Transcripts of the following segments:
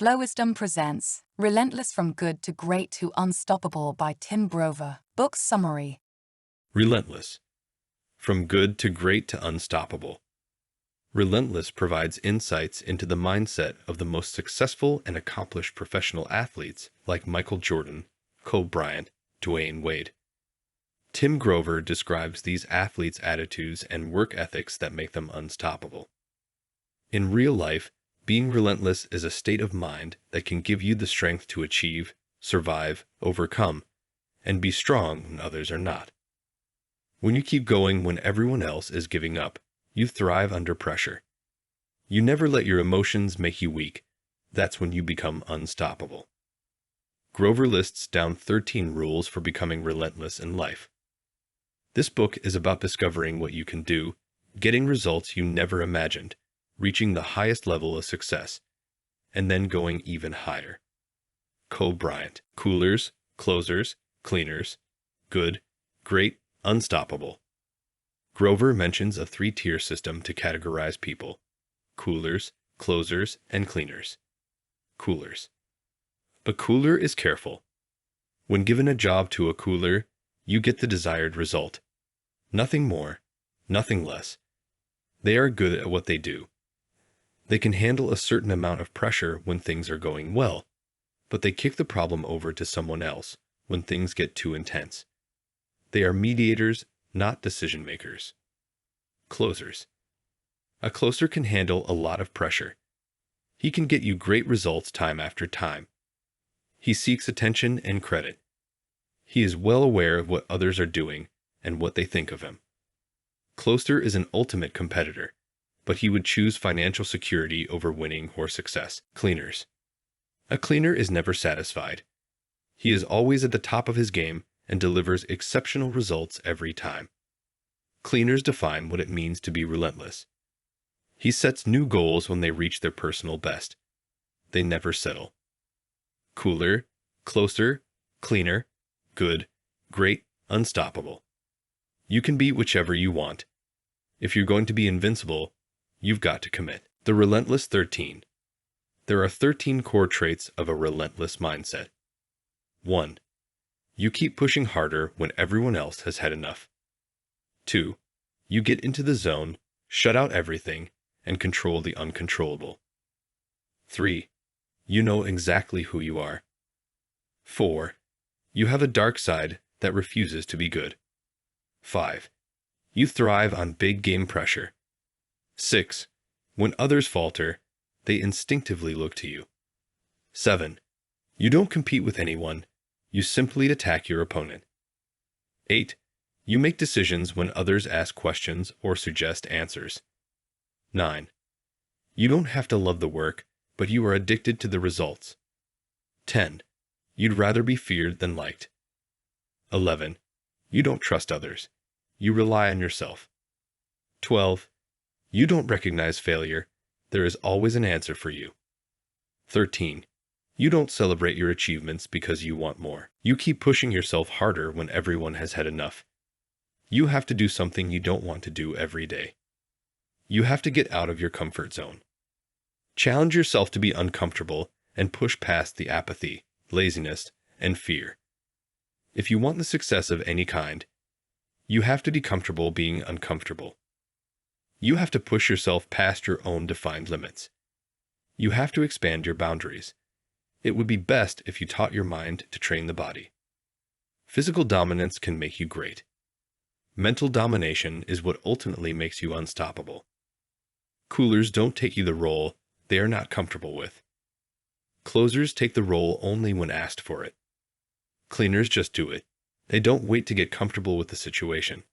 Flowisdom presents Relentless from Good to Great to Unstoppable by Tim Grover. Book summary. Relentless. From Good to Great to Unstoppable. Relentless provides insights into the mindset of the most successful and accomplished professional athletes like Michael Jordan, Kobe Bryant, Dwyane Wade. Tim Grover describes these athletes' attitudes and work ethics that make them unstoppable. In real life, being relentless is a state of mind that can give you the strength to achieve, survive, overcome, and be strong when others are not. When you keep going when everyone else is giving up, you thrive under pressure. You never let your emotions make you weak. That's when you become unstoppable. Grover lists down 13 rules for becoming relentless in life. This book is about discovering what you can do, getting results you never imagined, reaching the highest level of success, and then going even higher. Kobe Bryant. Coolers, closers, cleaners, good, great, unstoppable. Grover mentions a 3-tier system to categorize people: coolers, closers, and cleaners. Coolers. A cooler is careful. When given a job to a cooler, you get the desired result. Nothing more, nothing less. They are good at what they do. They can handle a certain amount of pressure when things are going well, but they kick the problem over to someone else when things get too intense. They are mediators, not decision makers. Closers. A closer can handle a lot of pressure. He can get you great results time after time. He seeks attention and credit. He is well aware of what others are doing and what they think of him. Closer is an ultimate competitor, but he would choose financial security over winning or success. Cleaners. A cleaner is never satisfied. He is always at the top of his game and delivers exceptional results every time. Cleaners define what it means to be relentless. He sets new goals when they reach their personal best. They never settle. Cooler, closer, cleaner, good, great, unstoppable. You can be whichever you want. If you're going to be invincible, you've got to commit. The Relentless 13. There are 13 core traits of a relentless mindset. 1. You keep pushing harder when everyone else has had enough. 2. You get into the zone, shut out everything, and control the uncontrollable. 3. You know exactly who you are. 4. You have a dark side that refuses to be good. 5. You thrive on big game pressure. 6. When others falter, they instinctively look to you. 7. You don't compete with anyone. You simply attack your opponent. 8. You make decisions when others ask questions or suggest answers. 9. You don't have to love the work, but you are addicted to the results. 10. You'd rather be feared than liked. 11. You don't trust others. You rely on yourself. 12. You don't recognize failure. There is always an answer for you. 13. You don't celebrate your achievements because you want more. You keep pushing yourself harder when everyone has had enough. You have to do something you don't want to do every day. You have to get out of your comfort zone. Challenge yourself to be uncomfortable and push past the apathy, laziness, and fear. If you want the success of any kind, you have to be comfortable being uncomfortable. You have to push yourself past your own defined limits. You have to expand your boundaries. It would be best if you taught your mind to train the body. Physical dominance can make you great. Mental domination is what ultimately makes you unstoppable. Coolers don't take you the role they are not comfortable with. Closers take the role only when asked for it. Cleaners just do it. They don't wait to get comfortable with the situation.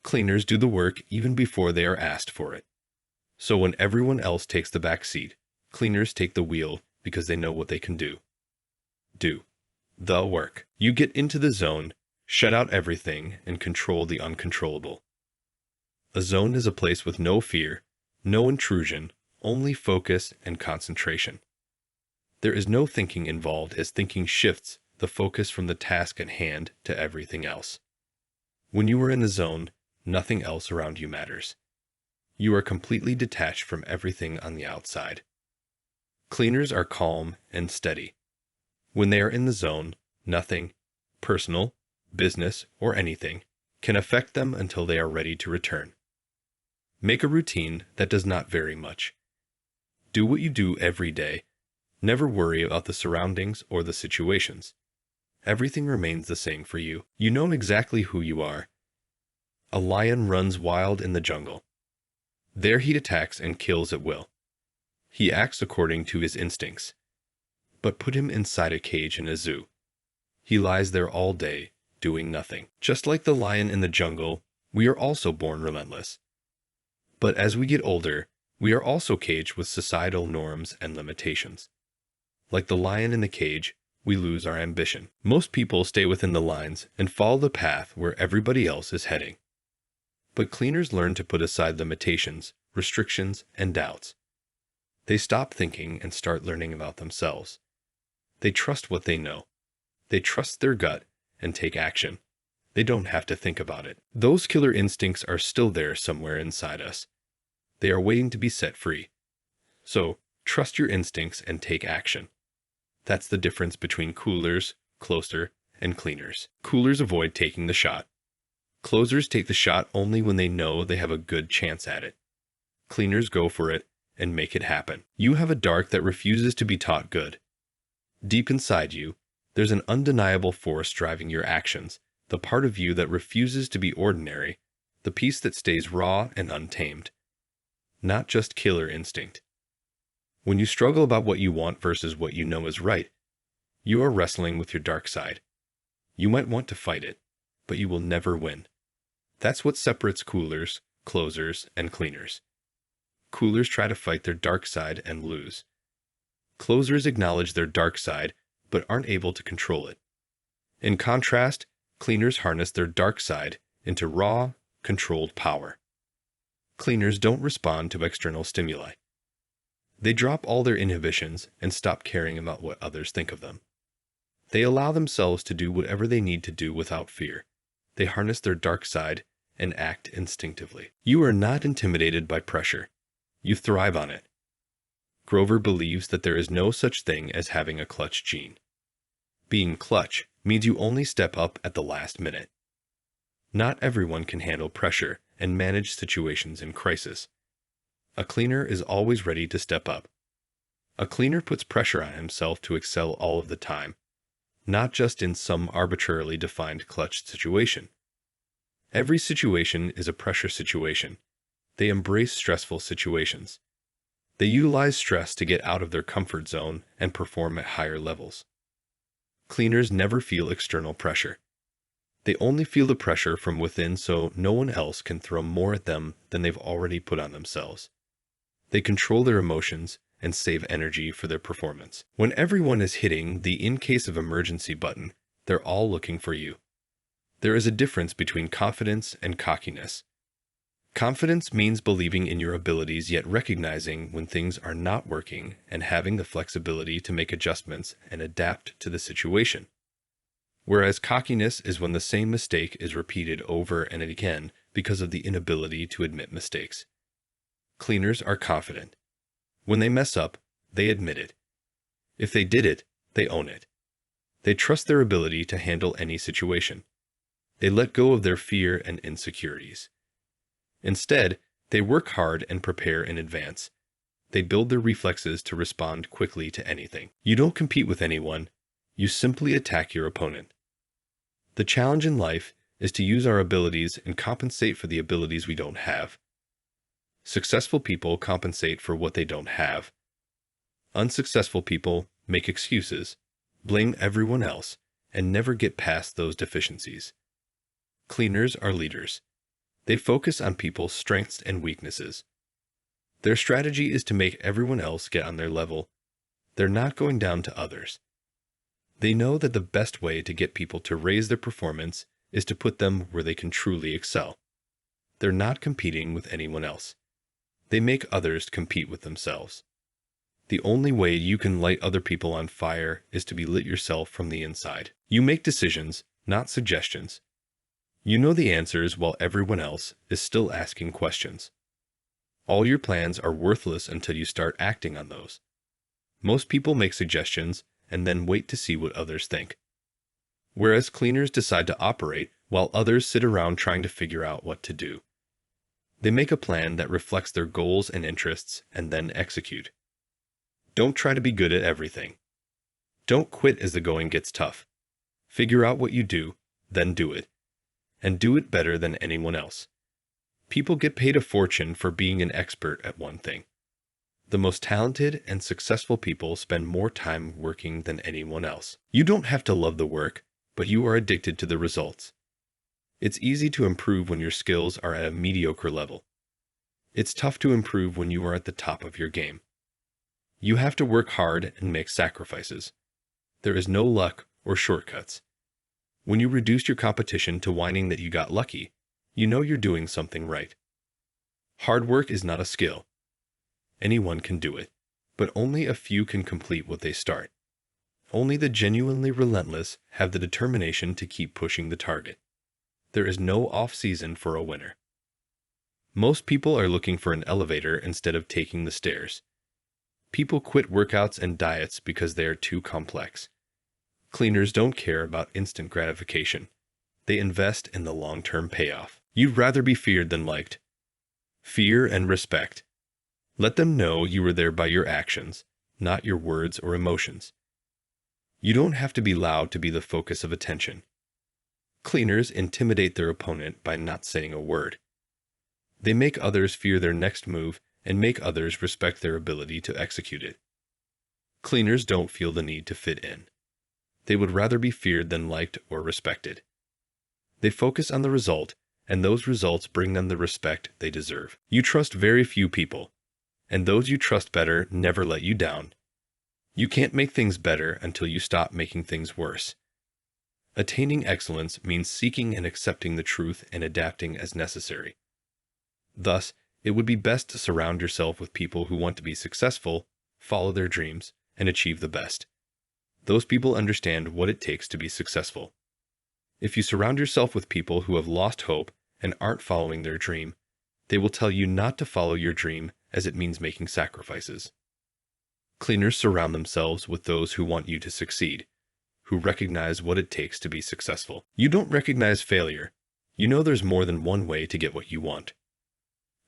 Cleaners do the work even before they are asked for it. So when everyone else takes the back seat, cleaners take the wheel because they know what they can do. Do the work. You get into the zone, shut out everything, and control the uncontrollable. A zone is a place with no fear, no intrusion, only focus and concentration. There is no thinking involved, as thinking shifts the focus from the task at hand to everything else. When you are in the zone, nothing else around you matters. You are completely detached from everything on the outside. Cleaners are calm and steady. When they are in the zone, nothing, personal, business, or anything, can affect them until they are ready to return. Make a routine that does not vary much. Do what you do every day. Never worry about the surroundings or the situations. Everything remains the same for you. You know exactly who you are. A lion runs wild in the jungle. There he attacks and kills at will. He acts according to his instincts. But put him inside a cage in a zoo. He lies there all day, doing nothing. Just like the lion in the jungle, we are also born relentless. But as we get older, we are also caged with societal norms and limitations. Like the lion in the cage, we lose our ambition. Most people stay within the lines and follow the path where everybody else is heading. But cleaners learn to put aside limitations, restrictions, and doubts. They stop thinking and start learning about themselves. They trust what they know. They trust their gut and take action. They don't have to think about it. Those killer instincts are still there somewhere inside us. They are waiting to be set free. So, trust your instincts and take action. That's the difference between coolers, closer, and cleaners. Coolers avoid taking the shot. Closers take the shot only when they know they have a good chance at it. Cleaners go for it and make it happen. You have a dark that refuses to be taught good. Deep inside you, there's an undeniable force driving your actions, the part of you that refuses to be ordinary, the piece that stays raw and untamed. Not just killer instinct. When you struggle about what you want versus what you know is right, you are wrestling with your dark side. You might want to fight it, but you will never win. That's what separates coolers, closers, and cleaners. Coolers try to fight their dark side and lose. Closers acknowledge their dark side, but aren't able to control it. In contrast, cleaners harness their dark side into raw, controlled power. Cleaners don't respond to external stimuli. They drop all their inhibitions and stop caring about what others think of them. They allow themselves to do whatever they need to do without fear. They harness their dark side and act instinctively. You are not intimidated by pressure. You thrive on it. Grover believes that there is no such thing as having a clutch gene. Being clutch means you only step up at the last minute. Not everyone can handle pressure and manage situations in crisis. A cleaner is always ready to step up. A cleaner puts pressure on himself to excel all of the time, not just in some arbitrarily defined clutch situation. Every situation is a pressure situation. They embrace stressful situations. They utilize stress to get out of their comfort zone and perform at higher levels. Cleaners never feel external pressure. They only feel the pressure from within, so no one else can throw more at them than they've already put on themselves. They control their emotions and save energy for their performance. When everyone is hitting the in case of emergency button, they're all looking for you. There is a difference between confidence and cockiness. Confidence means believing in your abilities yet recognizing when things are not working and having the flexibility to make adjustments and adapt to the situation. Whereas cockiness is when the same mistake is repeated over and again because of the inability to admit mistakes. Cleaners are confident. When they mess up, they admit it. If they did it, they own it. They trust their ability to handle any situation. They let go of their fear and insecurities. Instead, they work hard and prepare in advance. They build their reflexes to respond quickly to anything. You don't compete with anyone. You simply attack your opponent. The challenge in life is to use our abilities and compensate for the abilities we don't have. Successful people compensate for what they don't have. Unsuccessful people make excuses, blame everyone else, and never get past those deficiencies. Cleaners are leaders. They focus on people's strengths and weaknesses. Their strategy is to make everyone else get on their level. They're not going down to others. They know that the best way to get people to raise their performance is to put them where they can truly excel. They're not competing with anyone else. They make others compete with themselves. The only way you can light other people on fire is to be lit yourself from the inside. You make decisions, not suggestions. You know the answers while everyone else is still asking questions. All your plans are worthless until you start acting on those. Most people make suggestions and then wait to see what others think, whereas cleaners decide to operate while others sit around trying to figure out what to do. They make a plan that reflects their goals and interests and then execute. Don't try to be good at everything. Don't quit as the going gets tough. Figure out what you do, then do it. And do it better than anyone else. People get paid a fortune for being an expert at one thing. The most talented and successful people spend more time working than anyone else. You don't have to love the work, but you are addicted to the results. It's easy to improve when your skills are at a mediocre level. It's tough to improve when you are at the top of your game. You have to work hard and make sacrifices. There is no luck or shortcuts. When you reduce your competition to whining that you got lucky, you know you're doing something right. Hard work is not a skill. Anyone can do it, but only a few can complete what they start. Only the genuinely relentless have the determination to keep pushing the target. There is no off-season for a winner. Most people are looking for an elevator instead of taking the stairs. People quit workouts and diets because they are too complex. Cleaners don't care about instant gratification. They invest in the long-term payoff. You'd rather be feared than liked. Fear and respect. Let them know you were there by your actions, not your words or emotions. You don't have to be loud to be the focus of attention. Cleaners intimidate their opponent by not saying a word. They make others fear their next move and make others respect their ability to execute it. Cleaners don't feel the need to fit in. They would rather be feared than liked or respected. They focus on the result, and those results bring them the respect they deserve. You trust very few people, and those you trust better never let you down. You can't make things better until you stop making things worse. Attaining excellence means seeking and accepting the truth and adapting as necessary. Thus, it would be best to surround yourself with people who want to be successful, follow their dreams, and achieve the best. Those people understand what it takes to be successful. If you surround yourself with people who have lost hope and aren't following their dream, they will tell you not to follow your dream as it means making sacrifices. Cleaners surround themselves with those who want you to succeed, who recognize what it takes to be successful. You don't recognize failure. You know there's more than one way to get what you want.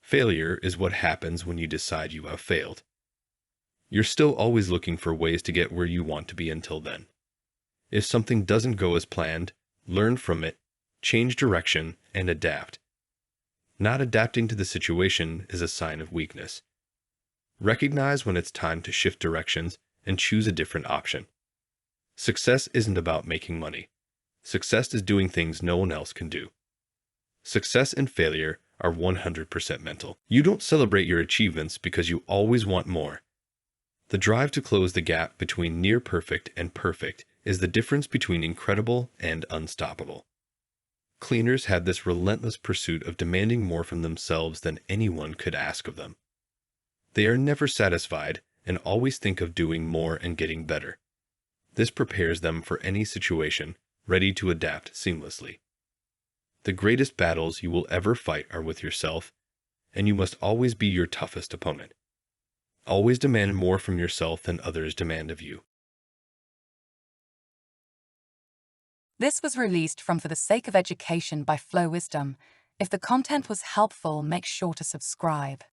Failure is what happens when you decide you have failed. You're still always looking for ways to get where you want to be until then. If something doesn't go as planned, learn from it, change direction, and adapt. Not adapting to the situation is a sign of weakness. Recognize when it's time to shift directions and choose a different option. Success isn't about making money. Success is doing things no one else can do. Success and failure are 100% mental. You don't celebrate your achievements because you always want more. The drive to close the gap between near perfect and perfect is the difference between incredible and unstoppable. Cleaners have this relentless pursuit of demanding more from themselves than anyone could ask of them. They are never satisfied and always think of doing more and getting better. This prepares them for any situation, ready to adapt seamlessly. The greatest battles you will ever fight are with yourself, and you must always be your toughest opponent. Always demand more from yourself than others demand of you. This was released from For the Sake of Education by Flow Wisdom. If the content was helpful, make sure to subscribe.